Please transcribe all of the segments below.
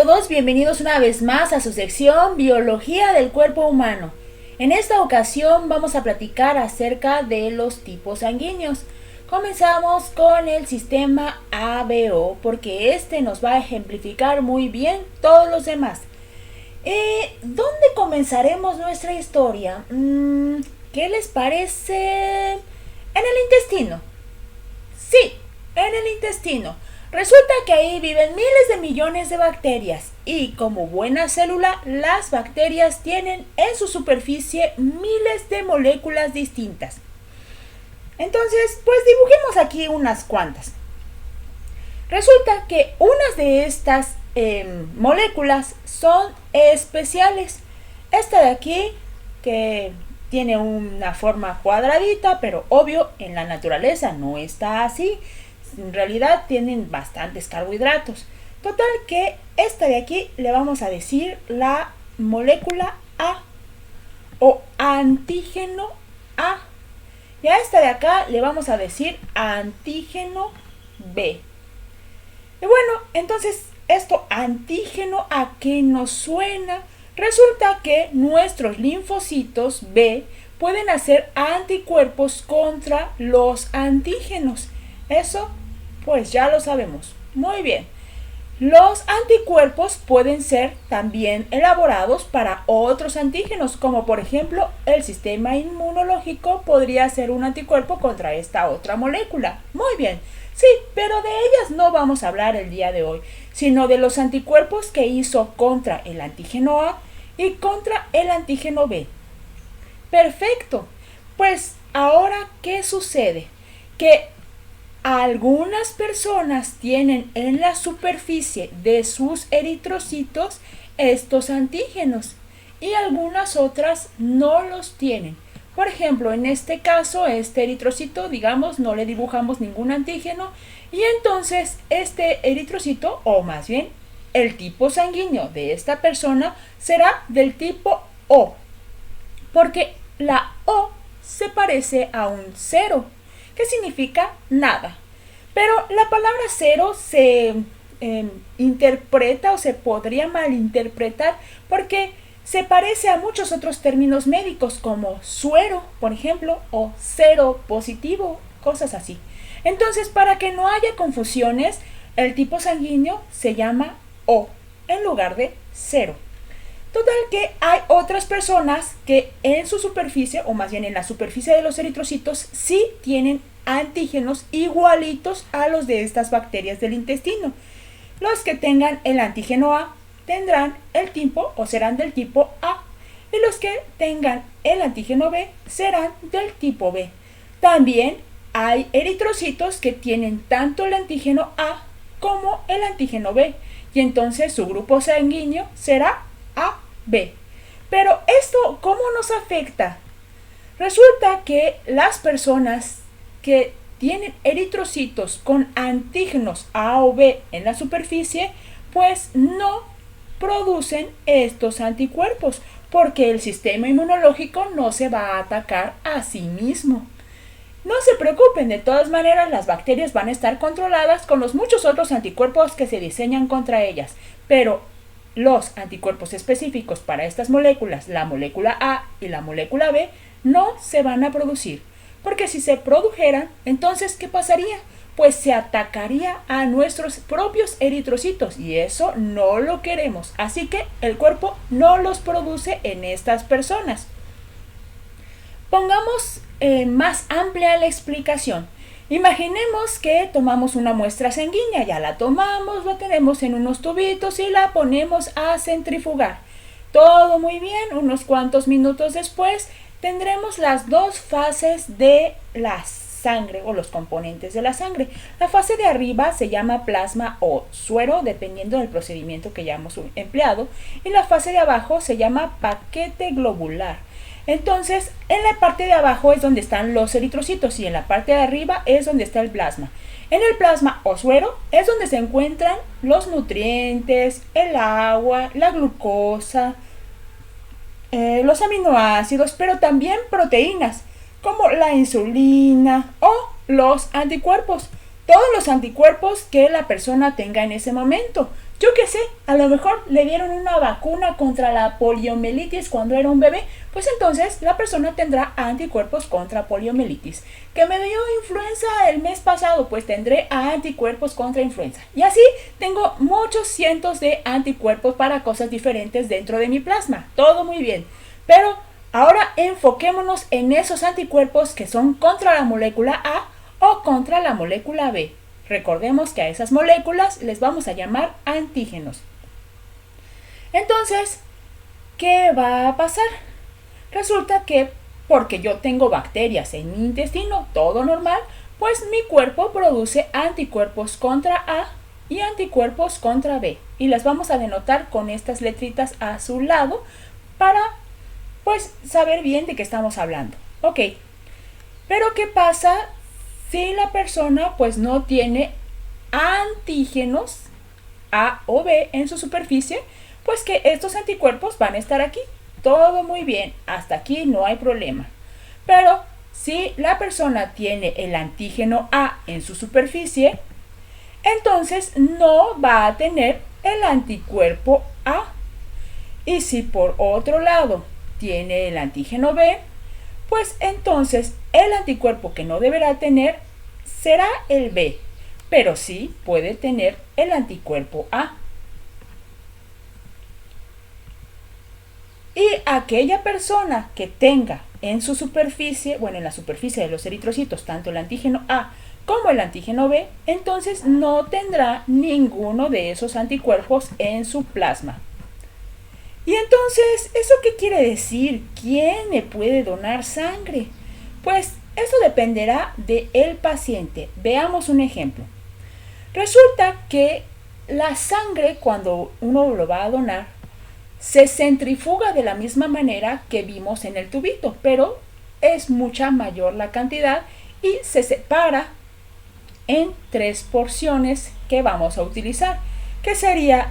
todos, bienvenidos una vez más a su sección Biología del Cuerpo Humano. En esta ocasión vamos a platicar acerca de los tipos sanguíneos. Comenzamos con el sistema ABO porque este nos va a ejemplificar muy bien todos los demás. ¿Dónde comenzaremos nuestra historia? ¿Qué les parece? En el intestino. Sí, en el intestino. Resulta que ahí viven miles de millones de bacterias y como buena célula, las bacterias tienen en su superficie miles de moléculas distintas. Entonces, pues dibujemos aquí unas cuantas. Resulta que unas de estas moléculas son especiales. Esta de aquí, que tiene una forma cuadradita, pero obvio en la naturaleza no está así. En realidad tienen bastantes carbohidratos. Total que esta de aquí le vamos a decir la molécula A o antígeno A. Y a esta de acá le vamos a decir antígeno B. Y bueno, entonces esto antígeno, ¿a qué nos suena? Resulta que nuestros linfocitos B pueden hacer anticuerpos contra los antígenos. Eso pues ya lo sabemos. Muy bien. Los anticuerpos pueden ser también elaborados para otros antígenos, como por ejemplo el sistema inmunológico podría ser un anticuerpo contra esta otra molécula. Muy bien. Sí, pero de ellas no vamos a hablar el día de hoy, sino de los anticuerpos que hizo contra el antígeno A y contra el antígeno B. Perfecto. Pues ahora, ¿qué sucede? Que algunas personas tienen en la superficie de sus eritrocitos estos antígenos y algunas otras no los tienen. Por ejemplo, en este caso, este eritrocito, digamos, no le dibujamos ningún antígeno y entonces este eritrocito, o más bien el tipo sanguíneo de esta persona, será del tipo O, porque la O se parece a un 0, que significa nada. Pero la palabra 0 se interpreta o se podría malinterpretar porque se parece a muchos otros términos médicos como suero, por ejemplo, o cero positivo, cosas así. Entonces, para que no haya confusiones, el tipo sanguíneo se llama O en lugar de 0. Total que hay otras personas que en su superficie, o más bien en la superficie de los eritrocitos, sí tienen antígenos igualitos a los de estas bacterias del intestino. Los que tengan el antígeno A tendrán el tipo o serán del tipo A y los que tengan el antígeno B serán del tipo B. También hay eritrocitos que tienen tanto el antígeno A como el antígeno B y entonces su grupo sanguíneo será AB. Pero esto, ¿cómo nos afecta? Resulta que las personas que tienen eritrocitos con antígenos A o B en la superficie, pues no producen estos anticuerpos, porque el sistema inmunológico no se va a atacar a sí mismo. No se preocupen, de todas maneras las bacterias van a estar controladas con los muchos otros anticuerpos que se diseñan contra ellas, pero los anticuerpos específicos para estas moléculas, la molécula A y la molécula B, no se van a producir. Porque si se produjeran, entonces, ¿qué pasaría? Pues se atacaría a nuestros propios eritrocitos y eso no lo queremos. Así que el cuerpo no los produce en estas personas. Pongamos más amplia la explicación. Imaginemos que tomamos una muestra sanguínea, ya la tomamos, la tenemos en unos tubitos y la ponemos a centrifugar. Todo muy bien, unos cuantos minutos después tendremos las dos fases de la sangre o los componentes de la sangre. La fase de arriba se llama plasma o suero, dependiendo del procedimiento que hayamos empleado, y la fase de abajo se llama paquete globular. Entonces, en la parte de abajo es donde están los eritrocitos y en la parte de arriba es donde está el plasma. En el plasma o suero es donde se encuentran los nutrientes, el agua, la glucosa, los aminoácidos, pero también proteínas como la insulina o los anticuerpos. todos los anticuerpos que la persona tenga en ese momento. Yo qué sé, a lo mejor le dieron una vacuna contra la poliomielitis cuando era un bebé, pues entonces la persona tendrá anticuerpos contra poliomielitis. Que me dio influenza el mes pasado, pues tendré anticuerpos contra influenza. Y así tengo muchos cientos de anticuerpos para cosas diferentes dentro de mi plasma. Todo muy bien. Pero ahora enfoquémonos en esos anticuerpos que son contra la molécula A o contra la molécula B. Recordemos que a esas moléculas les vamos a llamar antígenos. Entonces, ¿qué va a pasar? Resulta que porque yo tengo bacterias en mi intestino, todo normal, pues mi cuerpo produce anticuerpos contra A y anticuerpos contra B. Y las vamos a denotar con estas letritas a su lado para pues saber bien de qué estamos hablando. Ok, pero ¿qué pasa si la persona pues no tiene antígenos A o B en su superficie? Pues que estos anticuerpos van a estar aquí. Todo muy bien, hasta aquí no hay problema. Pero si la persona tiene el antígeno A en su superficie, entonces no va a tener el anticuerpo A. Y si por otro lado tiene el antígeno B, pues entonces el anticuerpo que no deberá tener será el B, pero sí puede tener el anticuerpo A. Y aquella persona que tenga en su superficie, bueno, en la superficie de los eritrocitos, tanto el antígeno A como el antígeno B, entonces no tendrá ninguno de esos anticuerpos en su plasma. Y entonces, ¿eso qué quiere decir? ¿Quién me puede donar sangre? Pues eso dependerá del paciente. Veamos un ejemplo. Resulta que la sangre, cuando uno lo va a donar, se centrifuga de la misma manera que vimos en el tubito, pero es mucha mayor la cantidad y se separa en 3 porciones que vamos a utilizar, que sería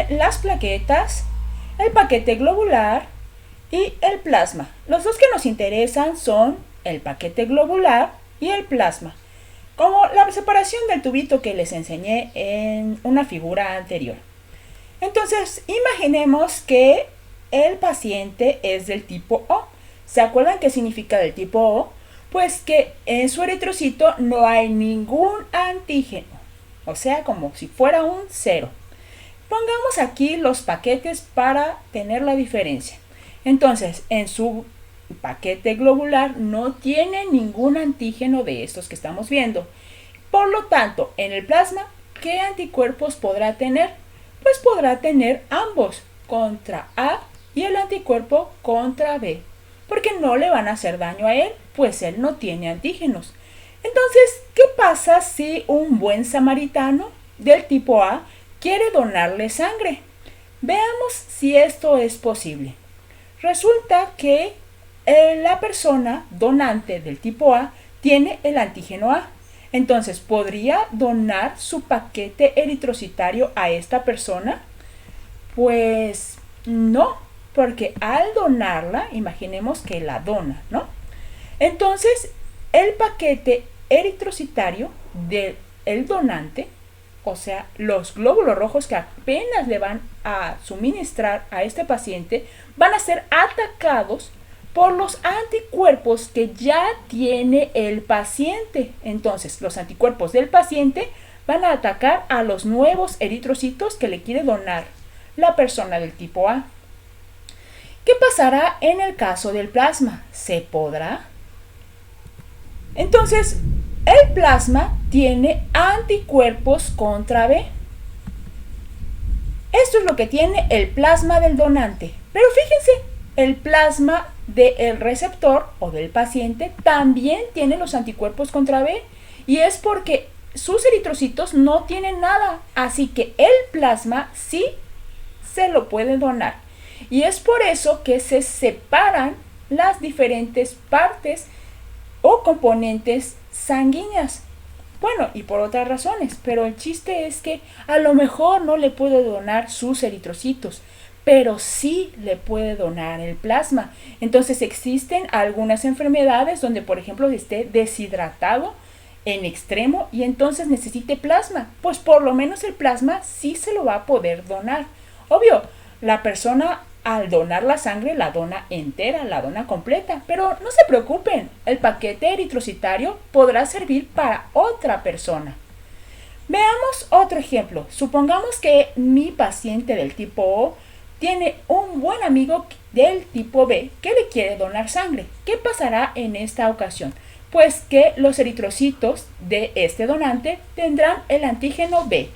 las plaquetas, el paquete globular y el plasma. Los dos que nos interesan son el paquete globular y el plasma, como la separación del tubito que les enseñé en una figura anterior. Entonces, imaginemos que el paciente es del tipo O. ¿Se acuerdan qué significa del tipo O? Pues que en su eritrocito no hay ningún antígeno, o sea, como si fuera un 0. Pongamos aquí los paquetes para tener la diferencia. Entonces, en su paquete globular no tiene ningún antígeno de estos que estamos viendo. Por lo tanto, en el plasma, ¿qué anticuerpos podrá tener? Pues podrá tener ambos, contra A y el anticuerpo contra B, porque no le van a hacer daño a él, pues él no tiene antígenos. Entonces, ¿qué pasa si un buen samaritano del tipo A quiere donarle sangre? Veamos si esto es posible. Resulta que la persona donante del tipo A tiene el antígeno A. Entonces, ¿podría donar su paquete eritrocitario a esta persona? Pues no, porque al donarla, imaginemos que la dona, ¿no? Entonces, el paquete eritrocitario del donante, o sea, los glóbulos rojos que apenas le van a suministrar a este paciente, van a ser atacados por los anticuerpos que ya tiene el paciente. Entonces, los anticuerpos del paciente van a atacar a los nuevos eritrocitos que le quiere donar la persona del tipo A. ¿Qué pasará en el caso del plasma? ¿Se podrá? Entonces, el plasma tiene anticuerpos contra B. Esto es lo que tiene el plasma del donante. Pero fíjense, el plasma del receptor o del paciente también tiene los anticuerpos contra B, y es porque sus eritrocitos no tienen nada, así que el plasma sí se lo puede donar, y es por eso que se separan las diferentes partes o componentes sanguíneas. Bueno, y por otras razones, pero el chiste es que a lo mejor no le puede donar sus eritrocitos, pero sí le puede donar el plasma. Entonces existen algunas enfermedades donde, por ejemplo, esté deshidratado en extremo y entonces necesite plasma, pues por lo menos el plasma sí se lo va a poder donar. Obvio, la persona al donar la sangre la dona entera, la dona completa, pero no se preocupen, el paquete eritrocitario podrá servir para otra persona. Veamos otro ejemplo. Supongamos que mi paciente del tipo O tiene un buen amigo del tipo B que le quiere donar sangre. ¿Qué pasará en esta ocasión? Pues que los eritrocitos de este donante tendrán el antígeno B.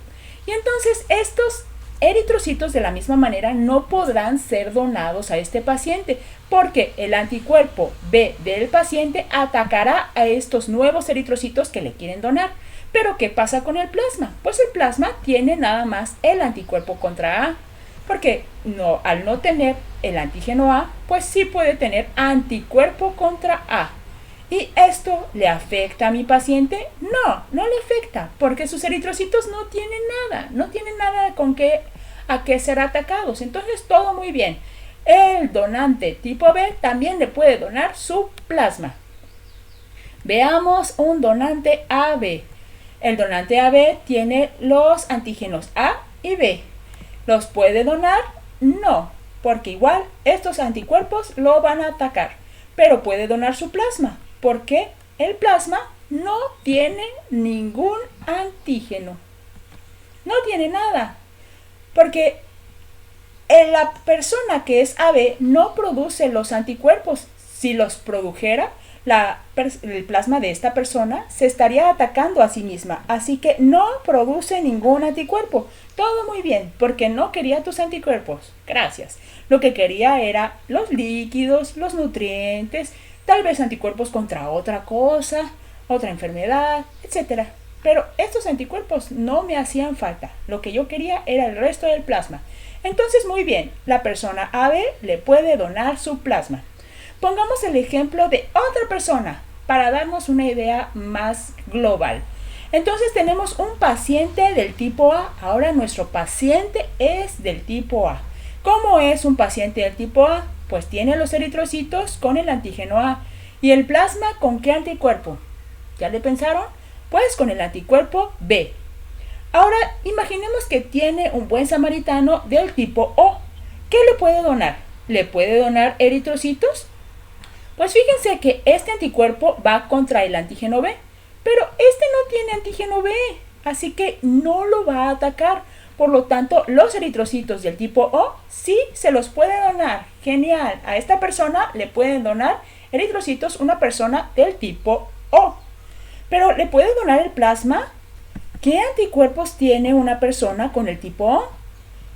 Y entonces estos eritrocitos de la misma manera no podrán ser donados a este paciente porque el anticuerpo B del paciente atacará a estos nuevos eritrocitos que le quieren donar. Pero ¿qué pasa con el plasma? Pues el plasma tiene nada más el anticuerpo contra A. Porque al no tener el antígeno A, pues sí puede tener anticuerpo contra A. ¿Y esto le afecta a mi paciente? No, no le afecta, porque sus eritrocitos no tienen nada a qué ser atacados. Entonces todo muy bien. El donante tipo B también le puede donar su plasma. Veamos un donante AB. El donante AB tiene los antígenos A y B. ¿Los puede donar? No, porque igual estos anticuerpos lo van a atacar. Pero puede donar su plasma, porque el plasma no tiene ningún antígeno. No tiene nada. Porque la persona que es AB no produce los anticuerpos. Si los produjera, el plasma de esta persona se estaría atacando a sí misma. Así que no produce ningún anticuerpo. Todo muy bien, porque no quería tus anticuerpos. Gracias. Lo que quería era los líquidos, los nutrientes, tal vez anticuerpos contra otra cosa, otra enfermedad, etc. Pero estos anticuerpos no me hacían falta. Lo que yo quería era el resto del plasma. Entonces, muy bien, la persona AB le puede donar su plasma. Pongamos el ejemplo de otra persona para darnos una idea más global. Entonces tenemos un paciente del tipo A. Ahora nuestro paciente es del tipo A. ¿Cómo es un paciente del tipo A? Pues tiene los eritrocitos con el antígeno A. ¿Y el plasma con qué anticuerpo? ¿Ya le pensaron? Pues con el anticuerpo B. Ahora imaginemos que tiene un buen samaritano del tipo O. ¿Qué le puede donar? ¿Le puede donar eritrocitos? Pues fíjense que este anticuerpo va contra el antígeno B, pero este no tiene antígeno B, así que no lo va a atacar. Por lo tanto, los eritrocitos del tipo O sí se los puede donar. Genial, a esta persona le pueden donar eritrocitos una persona del tipo O. Pero ¿le puede donar el plasma? ¿Qué anticuerpos tiene una persona con el tipo O?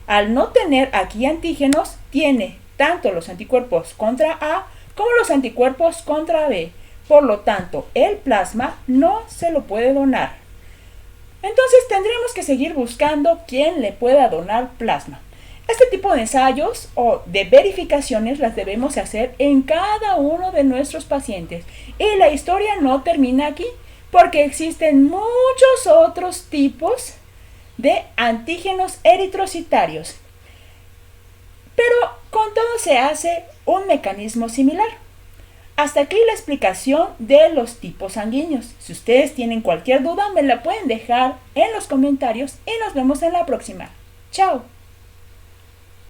Al no tener aquí antígenos, tiene tanto los anticuerpos contra A como los anticuerpos contra B. Por lo tanto, el plasma no se lo puede donar. Entonces tendremos que seguir buscando quién le pueda donar plasma. Este tipo de ensayos o de verificaciones las debemos hacer en cada uno de nuestros pacientes. Y la historia no termina aquí, porque existen muchos otros tipos de antígenos eritrocitarios. Pero con todo se hace un mecanismo similar. Hasta aquí la explicación de los tipos sanguíneos. Si ustedes tienen cualquier duda, me la pueden dejar en los comentarios y nos vemos en la próxima. ¡Chao!